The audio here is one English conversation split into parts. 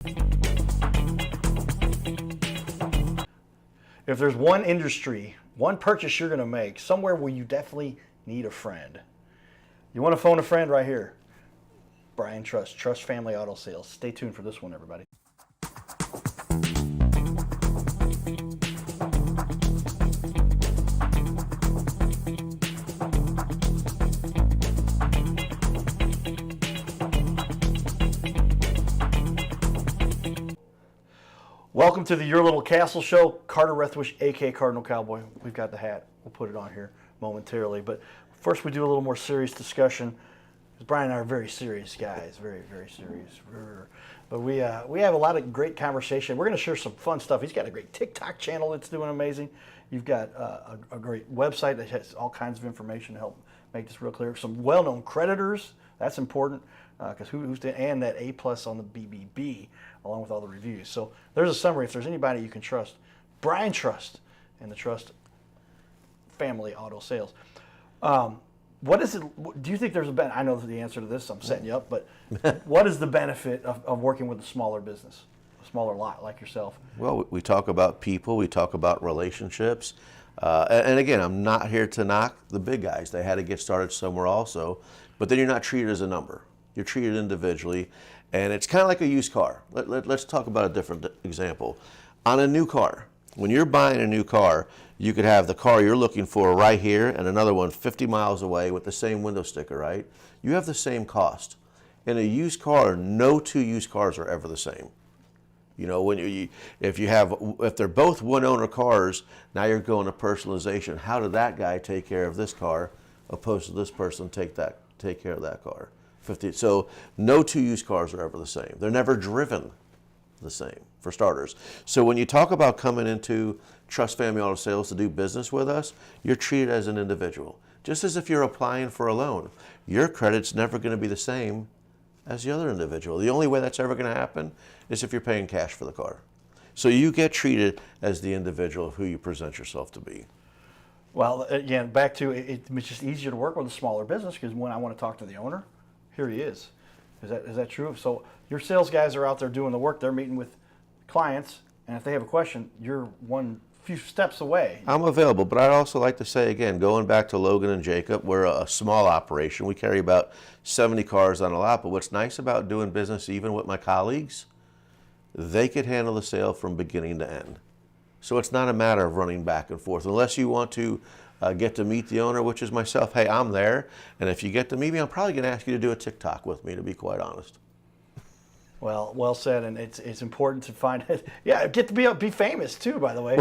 If there's one industry, one purchase you're going to make, somewhere where you definitely need a friend, you want to phone a friend right here. Brian Trust Family Auto Sales. Stay tuned for this one, everybody. Welcome to the Your Little Castle Show. Carter Rethwish, a.k.a. Cardinal Cowboy. We've got the hat. We'll put it on here momentarily. But first we do a little more serious discussion. Because Brian and I are very serious guys. Very, very serious. But we have a lot of great conversation. We're going to share some fun stuff. He's got a great TikTok channel that's doing amazing. You've got a great website that has all kinds of information to help make this real clear. Some well-known creditors. That's important. Because and that A+ on the BBB, along with all the reviews. So there's a summary. If there's anybody you can trust, Brian Trust and the Trust Family Auto Sales. What is it? Do you think there's a benefit? I know the answer to this. I'm setting you up, but what is the benefit of working with a smaller business, a smaller lot like yourself? Well, we talk about people. We talk about relationships. And again, I'm not here to knock the big guys. They had to get started somewhere also. But then you're not treated as a number. You're treated individually, and it's kind of like a used car. Let's talk about a different example. On a new car, when you're buying a new car, you could have the car you're looking for right here and another one 50 miles away with the same window sticker, right? You have the same cost. In a used car, no two used cars are ever the same. You know, if they're both one-owner cars, now you're going to personalization. How did that guy take care of this car, opposed to this person take care of that car? So no two used cars are ever the same. They're never driven the same, for starters. So when you talk about coming into Trust Family Auto Sales to do business with us, you're treated as an individual. Just as if you're applying for a loan, your credit's never going to be the same as the other individual. The only way that's ever going to happen is if you're paying cash for the car. So you get treated as the individual who you present yourself to be. Well, again, back to it's just easier to work with a smaller business because when I want to talk to the owner, here he is. Is that true? So your sales guys are out there doing the work. They're meeting with clients, and if they have a question, you're few steps away. I'm available, but I'd also like to say again, going back to Logan and Jacob, we're a small operation. We carry about 70 cars on a lot, but what's nice about doing business even with my colleagues, they could handle the sale from beginning to end. So it's not a matter of running back and forth. Unless you want to get to meet the owner, which is myself, hey, I'm there. And if you get to meet me, I'm probably going to ask you to do a TikTok with me, to be quite honest. Well said, and it's important to find it. Yeah, get to be famous too, by the way.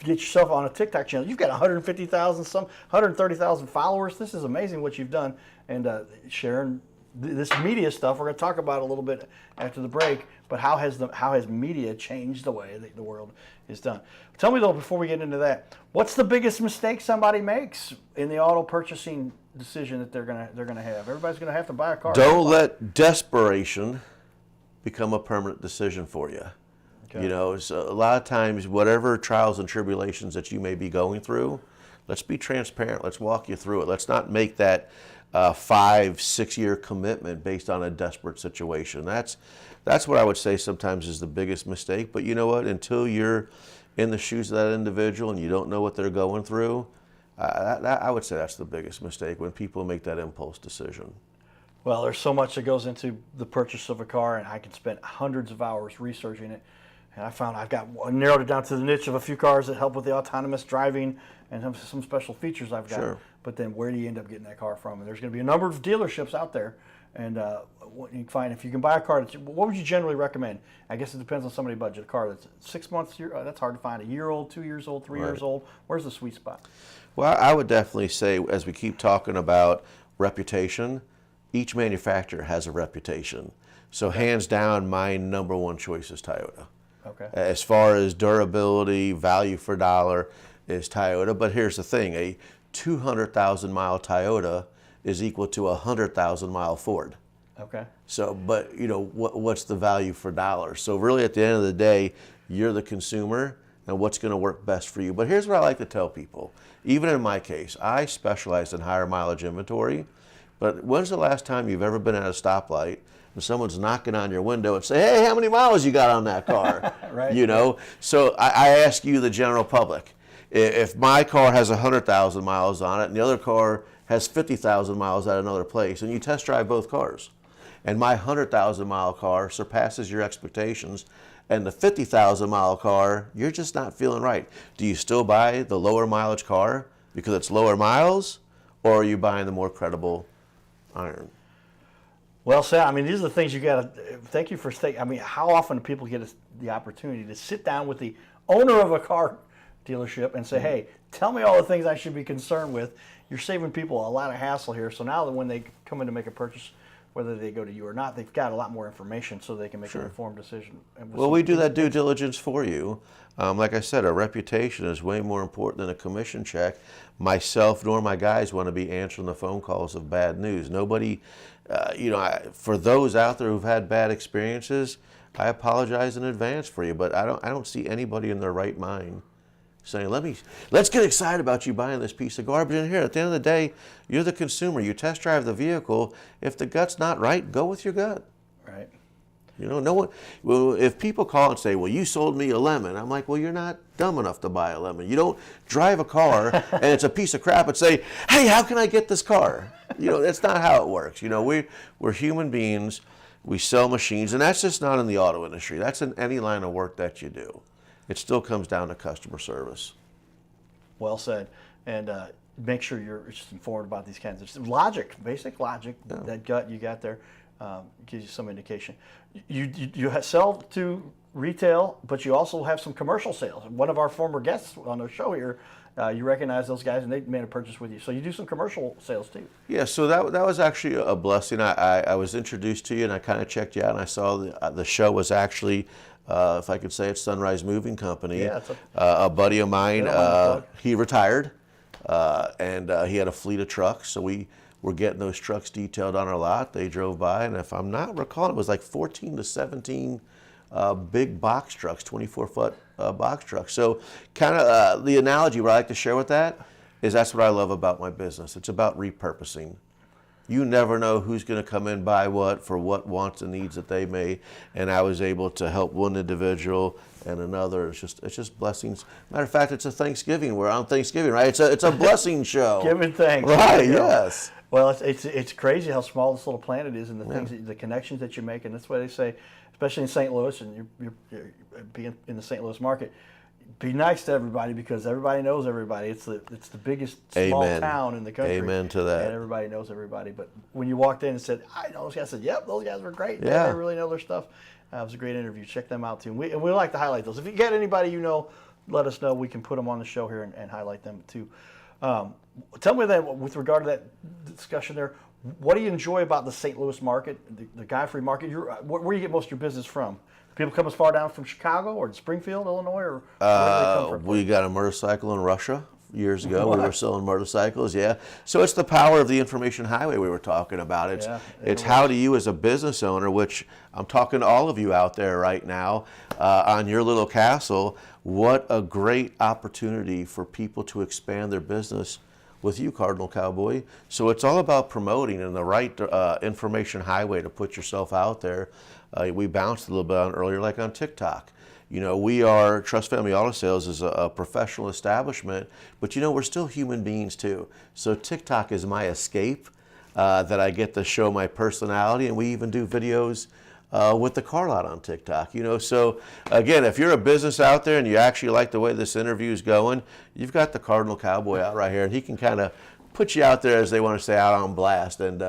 Get yourself on a TikTok channel. You've got 130,000 followers. This is amazing what you've done. And sharing this media stuff, we're going to talk about a little bit after the break, but how has media changed the way that the world is done? Tell me though, before we get into that, what's the biggest mistake somebody makes in the auto purchasing decision that they're gonna have? Everybody's gonna have to buy a car. Don't let desperation become a permanent decision for you. Okay. You know, so a lot of times, whatever trials and tribulations that you may be going through, let's be transparent. Let's walk you through it. Let's not make that 5-6 year commitment based on a desperate situation. That's what I would say sometimes is the biggest mistake. But you know what? Until you're in the shoes of that individual and you don't know what they're going through, I would say that's the biggest mistake, when people make that impulse decision. Well, there's so much that goes into the purchase of a car, and I can spend hundreds of hours researching it. And I found narrowed it down to the niche of a few cars that help with the autonomous driving and some special features I've got. Sure. But then where do you end up getting that car from? And there's going to be a number of dealerships out there. And you can find, if you can buy a car, what would you generally recommend? I guess it depends on somebody's budget. A car that's 6 months, that's hard to find. A year old, 2 years old, 3 years old. Where's the sweet spot? Well, I would definitely say, as we keep talking about reputation, each manufacturer has a reputation. So hands down, my number one choice is Toyota. Okay. As far as durability, value for dollar is Toyota. But here's the thing, a 200,000 mile Toyota is equal to a 100,000 mile Ford. Okay. So, but you know, what's the value for dollar? So really at the end of the day, you're the consumer and what's going to work best for you. But here's what I like to tell people. Even in my case, I specialize in higher mileage inventory. But when's the last time you've ever been at a stoplight and someone's knocking on your window and say, hey, how many miles you got on that car? Right. You know, so I ask you, the general public, if my car has 100,000 miles on it and the other car has 50,000 miles at another place, and you test drive both cars, and my 100,000 mile car surpasses your expectations, and the 50,000 mile car, you're just not feeling right. Do you still buy the lower mileage car because it's lower miles, or are you buying the more credible iron? Well, Sam, I mean, these are the things you got to, thank you for staying. I mean, how often do people get the opportunity to sit down with the owner of a car dealership and say, hey, tell me all the things I should be concerned with. You're saving people a lot of hassle here. So now that when they come in to make a purchase, whether they go to you or not, they've got a lot more information so they can make an informed decision. Well, we do that due diligence for you. Like I said, a reputation is way more important than a commission check. Myself nor my guys want to be answering the phone calls of bad news. Nobody, for those out there who've had bad experiences, I apologize in advance for you, but I don't see anybody in their right mind saying, let's get excited about you buying this piece of garbage in here. At the end of the day, you're the consumer. You test drive the vehicle. If the gut's not right, go with your gut. Right. You know, no one. Well, if people call and say, "Well, you sold me a lemon," I'm like, "Well, you're not dumb enough to buy a lemon. You don't drive a car and it's a piece of crap and say, hey, how can I get this car?' You know, that's not how it works. You know, we're human beings. We sell machines, and that's just not in the auto industry. That's in any line of work that you do. It still comes down to customer service." Well said. And make sure you're just informed about these kinds of logic, basic logic. Yeah. That gut you got there gives you some indication. You sell to retail, but you also have some commercial sales. One of our former guests on the show here, you recognize those guys, and they made a purchase with you. So you do some commercial sales too. Yeah, so that was actually a blessing. I was introduced to you, and I kind of checked you out, and I saw the show was actually, if I could say it, Sunrise Moving Company. Yeah, a buddy of mine, he retired, and he had a fleet of trucks, so we were getting those trucks detailed on our lot. They drove by, and if I'm not recalling, it was like 14 to 17 big box trucks, 24-foot box trucks. So kind of the analogy what I like to share with that is that's what I love about my business. It's about repurposing. You never know who's going to come in, buy what, for what wants and needs that they may, and I was able to help one individual and another. It's just blessings. Matter of fact, it's a Thanksgiving. We're on Thanksgiving, right? It's a blessing show. Giving thanks. Right, yes. Well, it's crazy how small this little planet is, and the things, the connections that you make, and that's why they say, especially in St. Louis, and you're being in the St. Louis market, be nice to everybody because everybody knows everybody. It's the biggest small town in the country. Amen to that. And everybody knows everybody. But when you walked in and said, I know those guys, I said, yep, those guys were great. Yeah. They really know their stuff. It was a great interview. Check them out too. And we like to highlight those. If you get anybody you know, let us know. We can put them on the show here and highlight them too. Tell me then, with regard to that discussion there, what do you enjoy about the St. Louis market, the Guy-Free market? Where do you get most of your business from? People come as far down from Chicago or Springfield, Illinois, or where do they come from? We got a motorcycle in Russia years ago. What? We were selling motorcycles, yeah. So it's the power of the information highway we were talking about. It's how do you as a business owner, which I'm talking to all of you out there right now on your little castle, what a great opportunity for people to expand their business with you, Cardinal Cowboy. So it's all about promoting and the right information highway to put yourself out there. We bounced a little bit on earlier, like on TikTok. You know, we are, Trust Family Auto Sales is a professional establishment, but you know, we're still human beings too. So TikTok is my escape that I get to show my personality, and we even do videos with the car lot on TikTok. You know, so again, if you're a business out there and you actually like the way this interview is going, you've got the Cardinal Cowboy out right here, and he can kind of put you out there, as they want to say, out on blast, and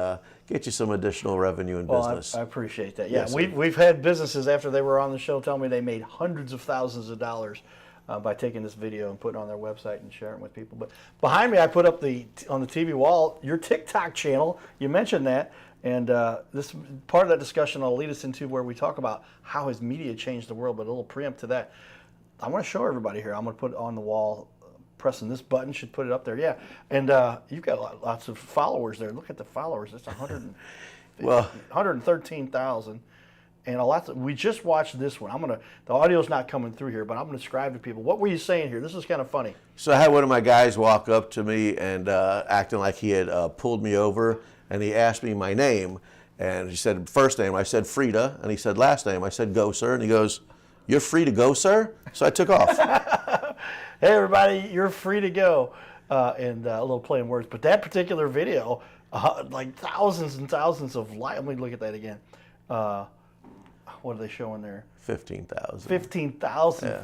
get you some additional revenue in business. I appreciate that. Yeah, yes, we've had businesses after they were on the show tell me they made hundreds of thousands of dollars by taking this video and putting it on their website and sharing it with people. But behind me, I put up on the TV wall your TikTok channel. You mentioned that, and this part of that discussion will lead us into where we talk about how has media changed the world. But a little preempt to that, I want to show everybody here. I'm going to put it on the wall. Pressing this button should put it up there. Yeah, and you've got lots of followers there. Look at the followers. It's 113,000, and a lot. We just watched this one. The audio's not coming through here, but I'm gonna describe to people. What were you saying here? This is kind of funny. So I had one of my guys walk up to me and acting like he had pulled me over, and he asked me my name. And he said first name, I said Frida, and he said last name, I said go sir, and he goes, you're free to go sir? So I took off. Hey everybody, you're free to go. And a little play on words. But that particular video, like thousands and thousands of likes. Let me look at that again. What are they showing there? 15,000. 15,000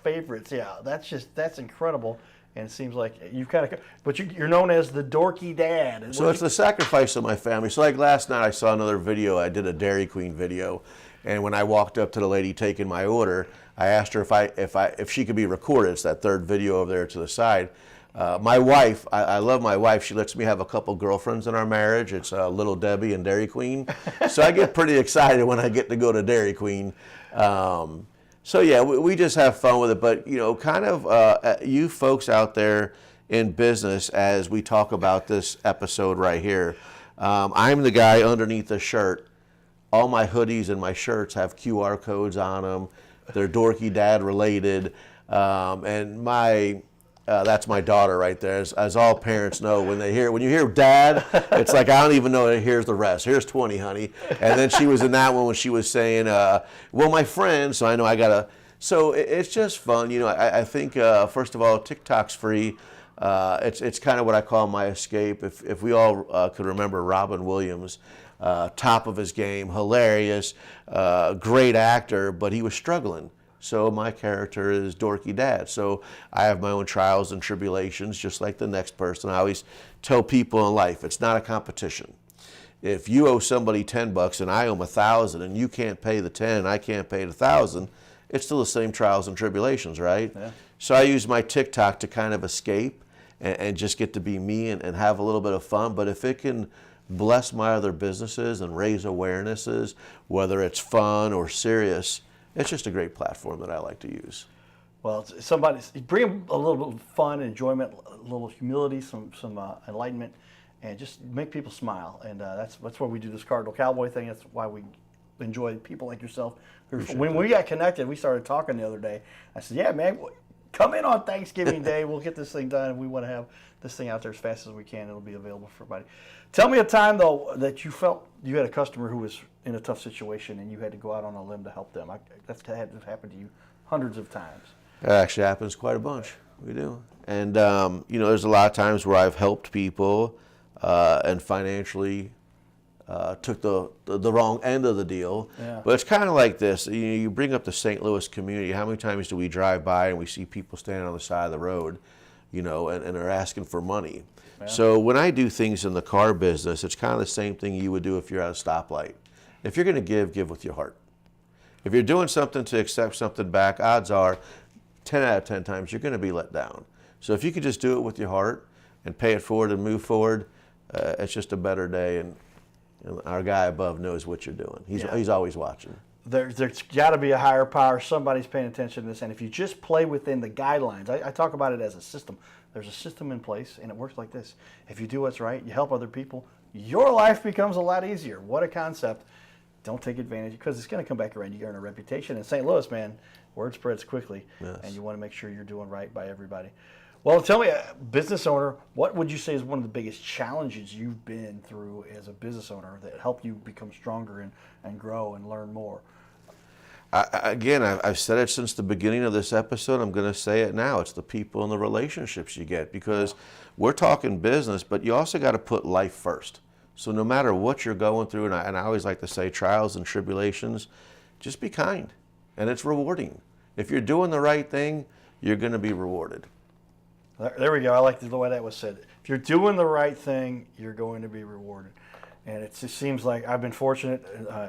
favorites. Yeah, that's incredible. And it seems like you've kind of, but you're known as the dorky dad. So it's the sacrifice of my family. So like last night I saw another video. I did a Dairy Queen video, and when I walked up to the lady taking my order, I asked her if she could be recorded. It's that third video over there to the side. My wife, I love my wife. She lets me have a couple girlfriends in our marriage. It's Little Debbie and Dairy Queen. So I get pretty excited when I get to go to Dairy Queen. So yeah, we just have fun with it. But you know, kind of you folks out there in business, as we talk about this episode right here, I'm the guy underneath the shirt. All my hoodies and my shirts have QR codes on them. They're dorky dad related, and that's my daughter right there. As all parents know, when you hear dad, it's like, I don't even know. Here's the rest. Here's 20, honey. And then she was in that one when she was saying, well, my friend, so I know I got to. So it's just fun. You know, I think, first of all, TikTok's free. It's kind of what I call my escape. If we all could remember Robin Williams, top of his game, hilarious, great actor, but he was struggling. So my character is dorky dad. So I have my own trials and tribulations, just like the next person. I always tell people in life, it's not a competition. If you owe somebody $10 and I owe them 1,000, and you can't pay the 10 and I can't pay the 1,000, it's still the same trials and tribulations, right? Yeah. So I use my TikTok to kind of escape and just get to be me and have a little bit of fun. But if it can bless my other businesses and raise awarenesses, whether it's fun or serious, it's just a great platform that I like to use. Well, bring a little bit of fun, enjoyment, a little humility, some enlightenment, and just make people smile. And that's why we do this Cardinal Cowboy thing. That's why we enjoy people like yourself. When we got connected, we started talking the other day. I said, yeah, man, come in on Thanksgiving Day. We'll get this thing done, and we want to have this thing out there as fast as we can. It'll be available for everybody. Tell me a time, though, that you felt you had a customer who was in a tough situation and you had to go out on a limb to help them. That's happened to you hundreds of times. It actually happens quite a bunch. We do. And, you know, there's a lot of times where I've helped people and financially took the wrong end of the deal. Yeah. But it's kind of like this. You bring up the St. Louis community. How many times do we drive by and we see people standing on the side of the road, you know, and they're asking for money? Yeah. So when I do things in the car business, it's kind of the same thing you would do if you're at a stoplight. If you're going to give with your heart. If you're doing something to accept something back, odds are 10 out of 10 times you're going to be let down. So if you could just do it with your heart and pay it forward and move forward, it's just a better day. And our guy above knows what you're doing. He's always watching. There's got to be a higher power. Somebody's paying attention to this. And if you just play within the guidelines, I talk about it as a system. There's a system in place, and it works like this. If you do what's right, you help other people, your life becomes a lot easier. What a concept. Don't take advantage, because it's going to come back around. You earn a reputation. In St. Louis, man, word spreads quickly, yes. And you want to make sure you're doing right by everybody. Well, tell me, business owner, what would you say is one of the biggest challenges you've been through as a business owner that helped you become stronger and grow and learn more? I've said it since the beginning of this episode. I'm going to say it now. It's the people and the relationships you get, because we're talking business, but you also got to put life first. So no matter what you're going through, and I always like to say trials and tribulations, just be kind, and it's rewarding. If you're doing the right thing, you're going to be rewarded. There we go. I like the way that was said. If you're doing the right thing, you're going to be rewarded. And it just seems like I've been fortunate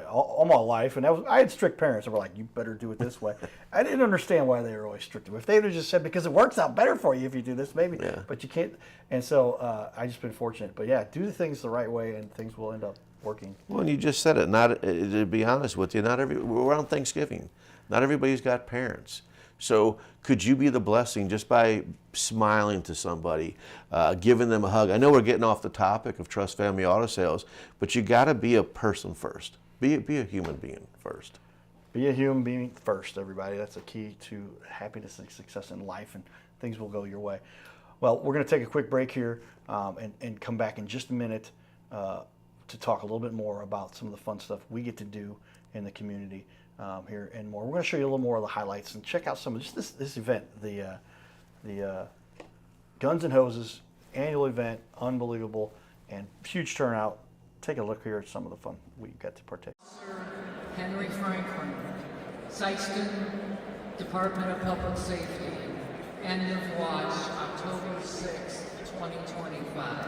all my life. And I had strict parents that were like, you better do it this way. I didn't understand why they were always strict. If they would have just said, because it works out better for you if you do this, maybe. Yeah. But you can't. And so I just been fortunate. But yeah, do the things the right way and things will end up working. Well, and you just said it. Not to be honest with you, we're on Thanksgiving. Not everybody's got parents. So could you be the blessing just by smiling to somebody, giving them a hug? I know we're getting off the topic of Trust Family Auto Sales, but you got to be a person first. Be a human being first. Be a human being first, everybody. That's a key to happiness and success in life, and things will go your way. Well, we're going to take a quick break here and come back in just a minute. to talk a little bit more about some of the fun stuff we get to do in the community here and more. We're going to show you a little more of the highlights and check out some of just this event, the Guns and Hoses annual event, unbelievable and huge turnout. Take a look here at some of the fun we got to partake. Henry Franklin, Sykeston Department of Public Safety, end of watch, October 6, 2025.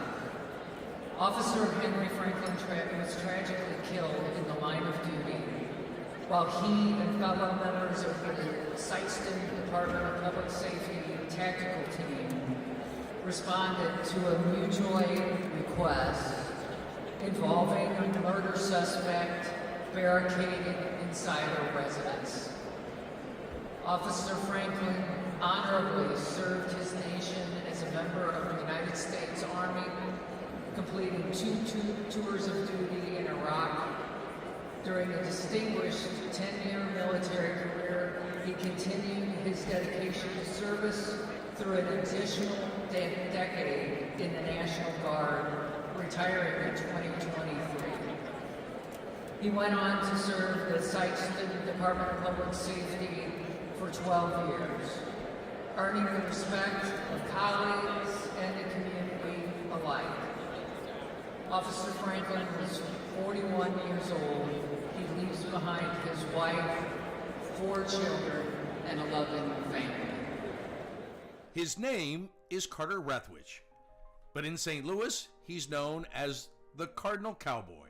Officer Henry Franklin was tragically killed in the line of duty while he and fellow members of the Sykeston Department of Public Safety tactical team responded to a mutual aid request involving a murder suspect barricaded inside a residence. Officer Franklin honorably served his nation as a member of the United States Army, completing two tours of duty in Iraq. During a distinguished 10-year military career, he continued his dedication to service through an additional decade in the National Guard, retiring in 2023. He went on to serve the Sykeston Department of Public Safety for 12 years, earning the respect of colleagues and the community alike. Officer Franklin was 41 years old. He leaves behind his wife, 4 children, and a loving family. His name is Carter Rethwich, but in St. Louis, he's known as the Cardinal Cowboy.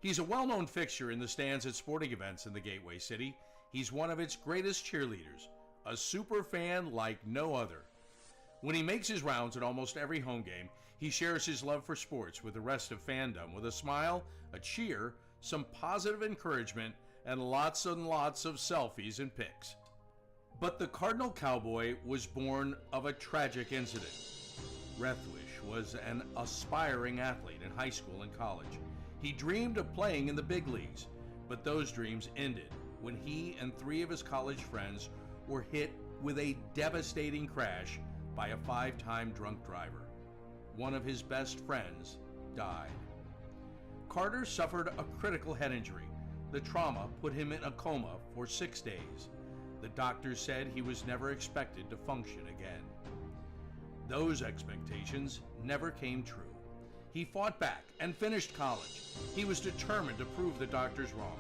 He's a well-known fixture in the stands at sporting events in the Gateway City. He's one of its greatest cheerleaders, a super fan like no other. When he makes his rounds at almost every home game, he shares his love for sports with the rest of fandom with a smile, a cheer, some positive encouragement, and lots of selfies and pics. But the Cardinal Cowboy was born of a tragic incident. Rethwich was an aspiring athlete in high school and college. He dreamed of playing in the big leagues, but those dreams ended when he and 3 of his college friends were hit with a devastating crash by a 5-time drunk driver. One of his best friends died. Carter suffered a critical head injury. The trauma put him in a coma for 6 days. The doctors said he was never expected to function again. Those expectations never came true. He fought back and finished college. He was determined to prove the doctors wrong.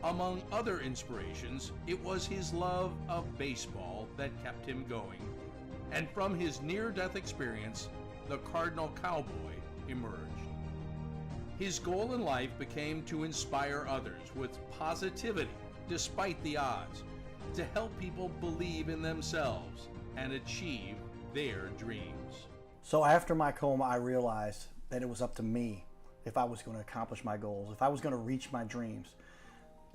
Among other inspirations, it was his love of baseball that kept him going. And from his near-death experience, the Cardinal Cowboy emerged. His goal in life became to inspire others with positivity despite the odds, to help people believe in themselves and achieve their dreams. So after my coma, I realized that it was up to me if I was going to accomplish my goals, if I was going to reach my dreams.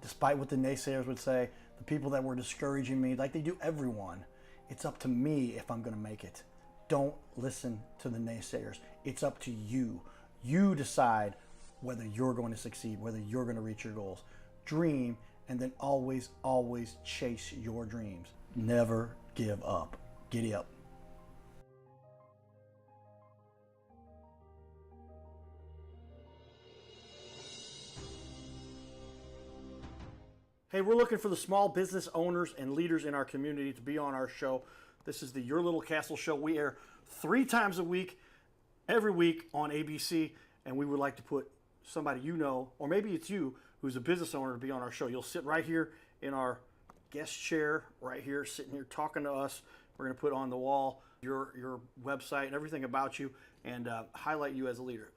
Despite what the naysayers would say, the people that were discouraging me, like they do everyone, it's up to me if I'm going to make it. Don't listen to the naysayers. It's up to you. You decide whether you're going to succeed, whether you're going to reach your goals. Dream, and then always, always chase your dreams. Never give up. Giddy up. Hey, we're looking for the small business owners and leaders in our community to be on our show. This is the Your Little Castle Show. We air 3 times a week, every week on ABC, and we would like to put somebody you know, or maybe it's you, who's a business owner, to be on our show. You'll sit right here in our guest chair, right here, sitting here talking to us. We're going to put on the wall your website and everything about you, and highlight you as a leader.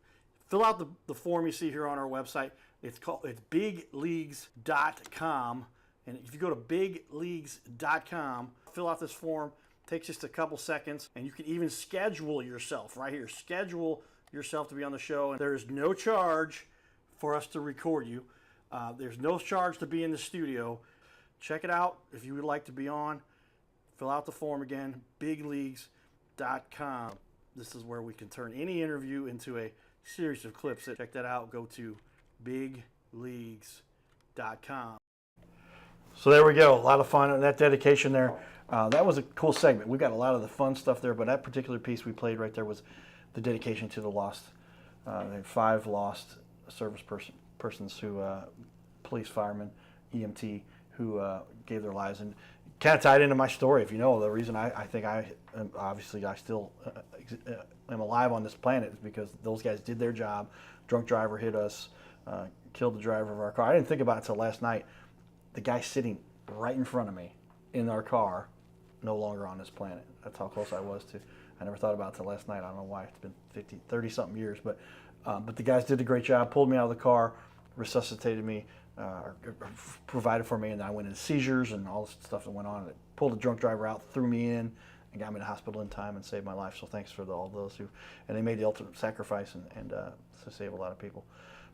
Fill out the form you see here on our website. It's bigleagues.com, and if you go to bigleagues.com, fill out this form. It takes just a couple seconds, and you can even schedule yourself right here. Schedule yourself to be on the show, and there is no charge for us to record you. There's no charge to be in the studio. Check it out if you would like to be on. Fill out the form again, bigleagues.com. This is where we can turn any interview into a series of clips. Check that out. Go to bigleagues.com. So there we go. A lot of fun on that dedication there. That was a cool segment. We got a lot of the fun stuff there, but that particular piece we played right there was the dedication to the lost. 5 lost persons who, police, firemen, EMT, who gave their lives, and kind of tied into my story. If you know, the reason I think I still am alive on this planet is because those guys did their job. Drunk driver hit us, killed the driver of our car. I didn't think about it until last night. The guy sitting right in front of me in our car, no longer on this planet. That's how close I was to. I never thought about it until last night. I don't know why. It's been 30-something years. But the guys did a great job, pulled me out of the car, resuscitated me, provided for me, and then I went into seizures and all this stuff that went on. It pulled the drunk driver out, threw me in, and got me to the hospital in time and saved my life. So thanks for all those who, and they made the ultimate sacrifice and to save a lot of people.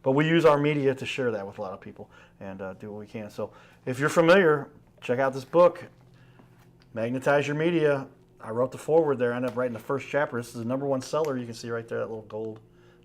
But we use our media to share that with a lot of people and do what we can. So if you're familiar, check out this book, Magnetize Your Media. I wrote the foreword there. I ended up writing the first chapter. This is the #1 seller. You can see right there, that little gold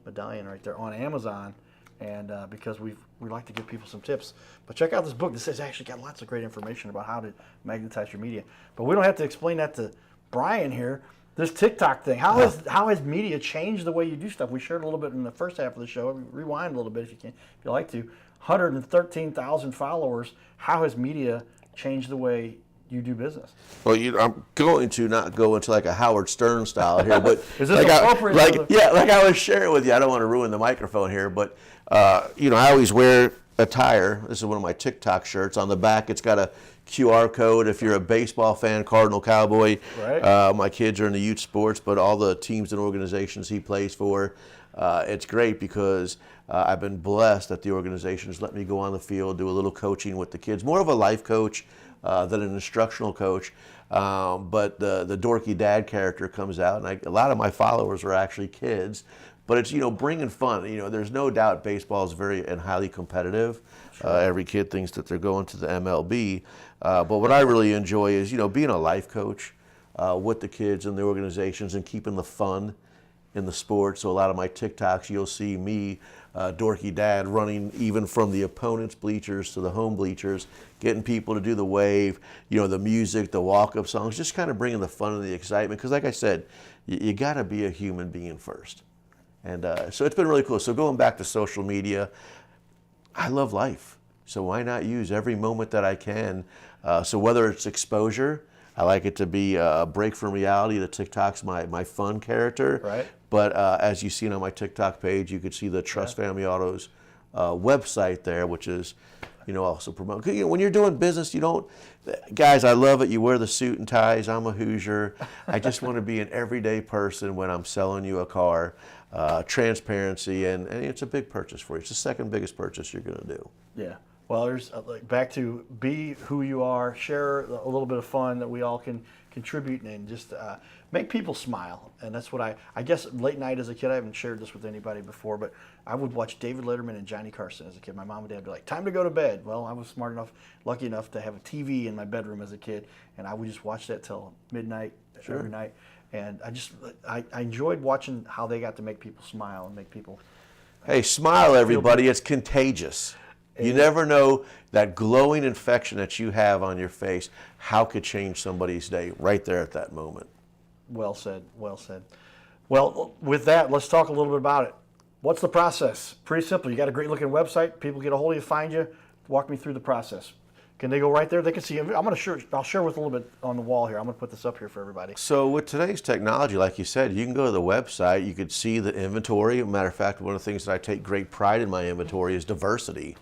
medallion right there on Amazon. And because we like to give people some tips. But check out this book. This has actually got lots of great information about how to magnetize your media. But we don't have to explain that to Brian here. This TikTok thing, how has media changed the way you do stuff? We shared a little bit in the first half of the show. Rewind a little bit if you can, if you like to. 113,000 followers. How has media changed the way you do business? Well, I'm going to not go into like a Howard Stern style here, but is this appropriate? Like I was sharing with you. I don't want to ruin the microphone here, but I always wear attire. This is one of my TikTok shirts. On the back, it's got a QR code. If you're a baseball fan, Cardinal Cowboy. Right. My kids are in the youth sports, but all the teams and organizations he plays for. It's great because I've been blessed that the organizations let me go on the field, do a little coaching with the kids. More of a life coach than an instructional coach. But the dorky dad character comes out, and a lot of my followers are actually kids. But it's, bringing fun. There's no doubt baseball is very and highly competitive. Sure. Every kid thinks that they're going to the MLB. But what I really enjoy is, being a life coach with the kids and the organizations and keeping the fun in the sport. So a lot of my TikToks, you'll see me, dorky dad, running even from the opponent's bleachers to the home bleachers, getting people to do the wave, the music, the walk-up songs, just kind of bringing the fun and the excitement. Because like I said, you got to be a human being first. And so it's been really cool. So going back to social media, I love life. So why not use every moment that I can? So whether it's exposure, I like it to be a break from reality. The TikTok's my fun character. Right. But as you've seen on my TikTok page, you could see the Trust Family Autos website there, which is, also promote. When you're doing business, guys, I love it. You wear the suit and ties. I'm a Hoosier. I just want to be an everyday person when I'm selling you a car. Transparency, and it's a big purchase for you. It's the second biggest purchase you're going to do. Yeah. Well, there's back to be who you are, share a little bit of fun that we all can contribute and just make people smile. And that's what I guess late night as a kid, I haven't shared this with anybody before, but I would watch David Letterman and Johnny Carson as a kid. My mom and dad would be like, time to go to bed. Well, I was lucky enough to have a TV in my bedroom as a kid, and I would just watch that till midnight every night. And I enjoyed watching how they got to make people smile and make people. Hey, smile, everybody. It's contagious. You never know that glowing infection that you have on your face, how could change somebody's day right there at that moment. Well said. Well said. Well, with that, let's talk a little bit about it. What's the process? Pretty simple. You got a great looking website. People get a hold of you, find you. Walk me through the process. Can they go right there? They can see. I'll share with a little bit on the wall here. I'm going to put this up here for everybody. So with today's technology, like you said, you can go to the website. You could see the inventory. Matter of fact, one of the things that I take great pride in my inventory is diversity.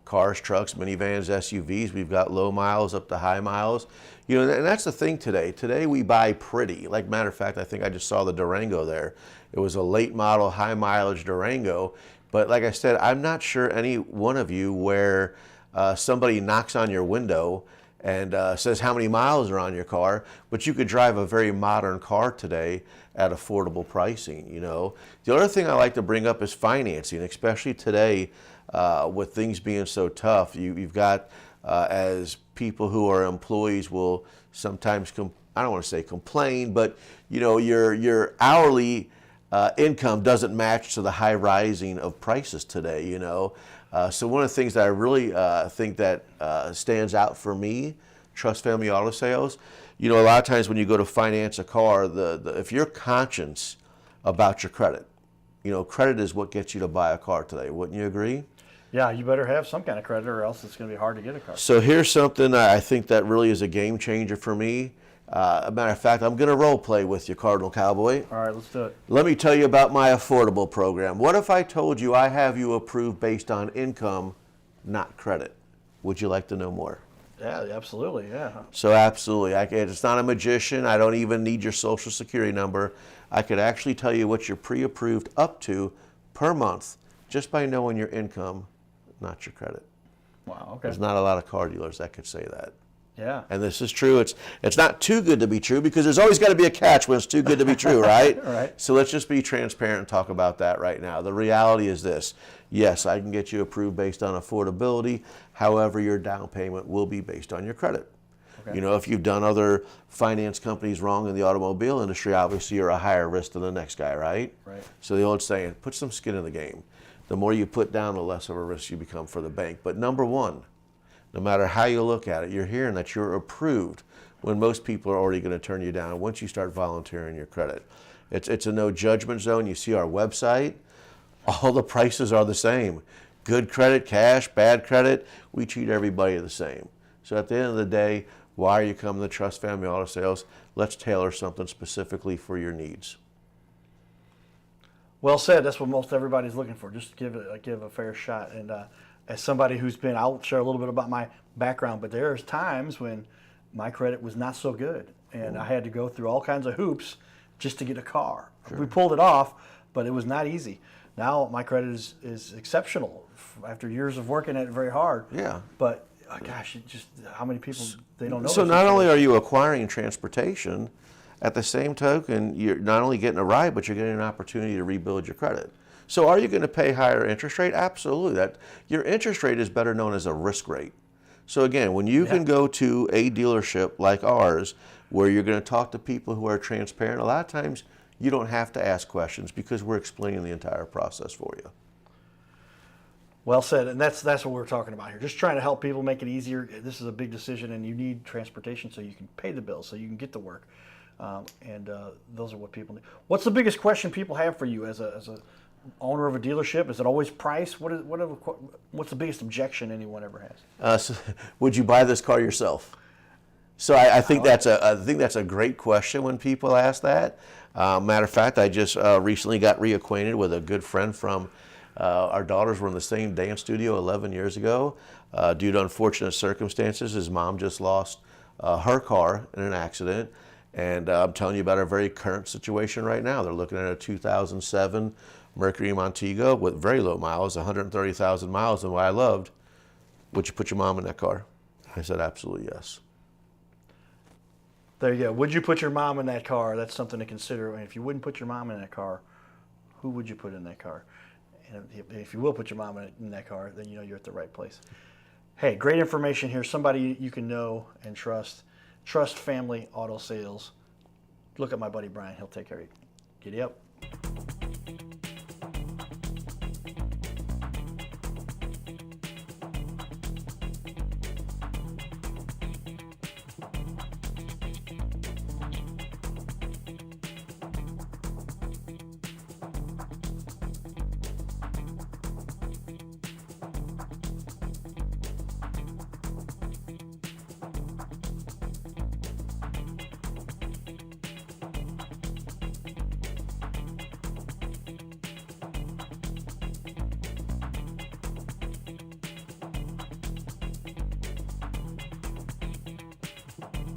Cars, trucks, minivans, SUVs. We've got low miles up to high miles. And that's the thing today. Today we buy pretty. Like, matter of fact, I think I just saw the Durango there. It was a late model, high mileage Durango. But like I said, I'm not sure any one of you where somebody knocks on your window and says how many miles are on your car, but you could drive a very modern car today at affordable pricing. The other thing I like to bring up is financing, especially today with things being so tough. You've got as people who are employees will sometimes I don't want to say complain, but your hourly income doesn't match to the high rising of prices today. So one of the things that I really think that stands out for me, Trust Family Auto Sales, a lot of times when you go to finance a car, if you're conscious about your credit, You know, credit is what gets you to buy a car today. Wouldn't you agree? Yeah, you better have some kind of credit, or else it's going to be hard to get a car. So here's something I think that really is a game changer for me. A matter of fact, I'm going to role play with you, Cardinal Cowboy. All right, let's do it. Let me tell you about my affordable program. What if I told you I have you approved based on income, not credit? Would you like to know more? Yeah, absolutely. Yeah. So absolutely. It's not a magician. I don't even need your social security number. I could actually tell you what you're pre-approved up to per month just by knowing your income, not your credit. Wow. Okay. There's not a lot of car dealers that could say that. Yeah. And this is true. It's not too good to be true, because there's always got to be a catch when it's too good to be true, right? Right. So let's just be transparent and talk about that right now. The reality is this. Yes, I can get you approved based on affordability. However, your down payment will be based on your credit. Okay. You know, if you've done other finance companies wrong in the automobile industry, obviously you're a higher risk than the next guy, right? Right. So the old saying, put some skin in the game. The more you put down, the less of a risk you become for the bank. But number one, no matter how you look at it, you're hearing that you're approved when most people are already going to turn you down once you start volunteering your credit. It's a no judgment zone. You see our website, all the prices are the same. Good credit, cash, bad credit, we treat everybody the same. So at the end of the day, why are you coming to Trust Family Auto Sales? Let's tailor something specifically for your needs. Well said. That's what most everybody's looking for. Just give a fair shot. And as somebody who's been, I'll share a little bit about my background. But there's times when my credit was not so good, and I had to go through all kinds of hoops just to get a car. Sure. We pulled it off, but it was not easy. Now my credit is exceptional after years of working at it very hard. Yeah. But gosh, it just how many people they don't know. So not only are you acquiring transportation, at the same token, you're not only getting a ride, but you're getting an opportunity to rebuild your credit. So are you going to pay higher interest rate? Absolutely. Your interest rate is better known as a risk rate. So again, when you can go to a dealership like ours, where you're going to talk to people who are transparent, a lot of times you don't have to ask questions because we're explaining the entire process for you. Well said, and that's what we're talking about here. Just trying to help people make it easier. This is a big decision, and you need transportation so you can pay the bills, so you can get to work. Those are what people need. What's the biggest question people have for you as a owner of a dealership? Is it always price? What's the biggest objection anyone ever has? So, would you buy this car yourself? So I think that's a great question when people ask that. Matter of fact, I just recently got reacquainted with a good friend from our daughters were in the same dance studio 11 years ago. Due to unfortunate circumstances, his mom just lost her car in an accident. And I'm telling you about our very current situation right now. They're looking at a 2007 Mercury Montego with very low miles, 130,000 miles. And what I loved, would you put your mom in that car? I said, absolutely yes. There you go. Would you put your mom in that car? That's something to consider. And if you wouldn't put your mom in that car, who would you put in that car? And if you will put your mom in that car, then you know you're at the right place. Hey, great information here. Somebody you can know and trust. Trust Family Auto Sales. Look at my buddy Brian. He'll take care of you. Giddy up.